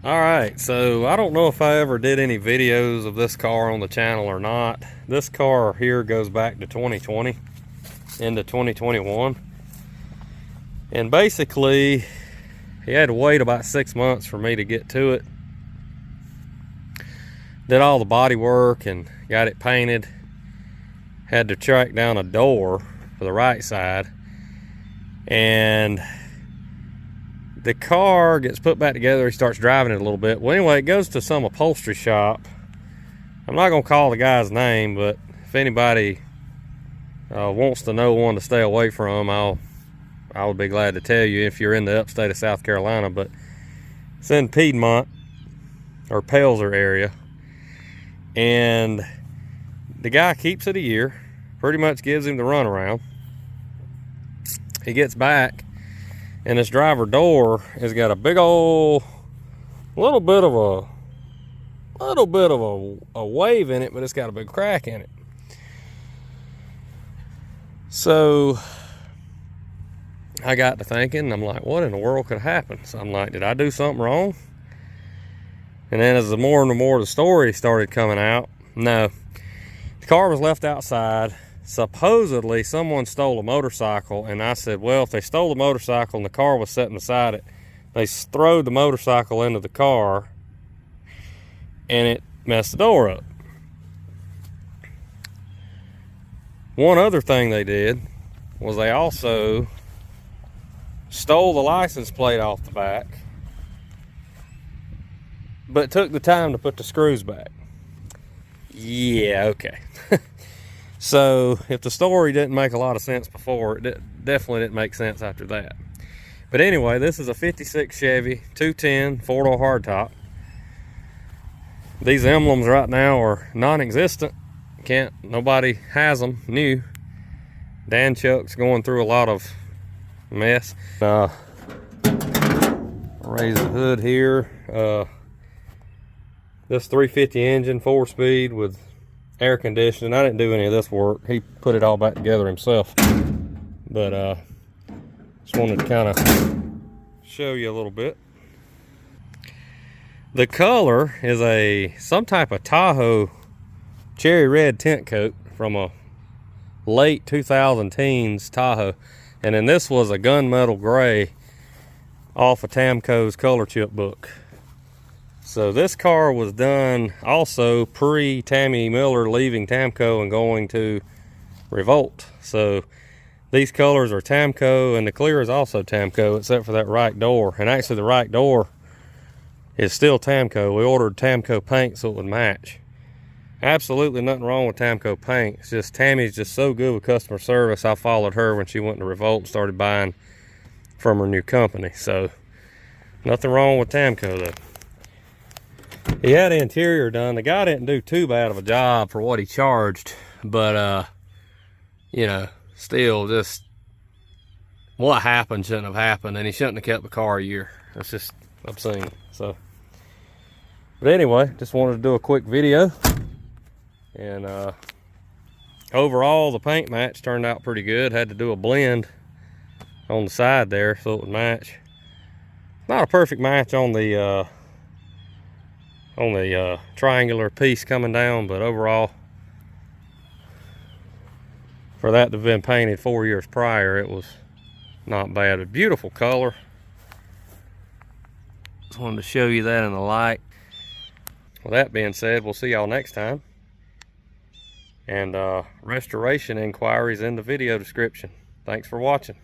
All right, so I don't know if I ever did any videos of this car on the channel or not. This car here goes back to 2020 into 2021, and basically he had to wait about 6 months for me to get to it. Did all the body work and got it painted. Had to track down a door for the right side, and the car gets put back together. He starts driving it a little bit. Well, anyway, it goes to some upholstery shop. I'm not gonna call the guy's name, but if anybody wants to know one to stay away from, I would be glad to tell you if you're in the upstate of South Carolina. But it's in Piedmont or Pelzer area, and the guy keeps it a year, pretty much gives him the runaround. He gets back, and this driver door has got a big old, little bit of a wave in it, but it's got a big crack in it. So I got to thinking, I'm like, what in the world could happen? So I'm like, did I do something wrong? And then as the more and more of the story started coming out, no. The car was left outside. Supposedly someone stole a motorcycle, and I said, well, if they stole the motorcycle and the car was sitting beside it, they throwed the motorcycle into the car and it messed the door up. One other thing they did was they also stole the license plate off the back, but took the time to put the screws back. Yeah, okay. So if the story didn't make a lot of sense before, it definitely didn't make sense after that. But anyway, this is a 56 Chevy 210 4-door hardtop. These emblems right now are non-existent. Nobody has them new. Dan Chuck's going through a lot of mess. Raise the hood here. This 350 engine, 4-speed with air conditioning. I didn't do any of this work. He put it all back together himself. But just wanted to kind of show you a little bit. The color is some type of Tahoe cherry red tint coat from a late 2010s Tahoe. And then this was a gunmetal gray off of Tamco's color chip book. So this car was done also pre-Tammy Miller leaving Tamco and going to Revolt. So these colors are Tamco, and the clear is also Tamco, except for that right door. And actually the right door is still Tamco. We ordered Tamco paint so it would match. Absolutely nothing wrong with Tamco paint. It's just Tammy's just so good with customer service. I followed her when she went to Revolt and started buying from her new company. So nothing wrong with Tamco though. He had the interior done. The guy didn't do too bad of a job for what he charged, but you know, still, just what happened shouldn't have happened, and he shouldn't have kept the car a year. That's just obscene. So, but anyway, just wanted to do a quick video, and overall the paint match turned out pretty good. Had to do a blend on the side there so it would match. Not a perfect match on the triangular piece coming down, but overall, for that to have been painted 4 years prior, it was not bad. A beautiful color. Just wanted to show you that in the light. With that being said, we'll see y'all next time. And restoration inquiries in the video description. Thanks for watching.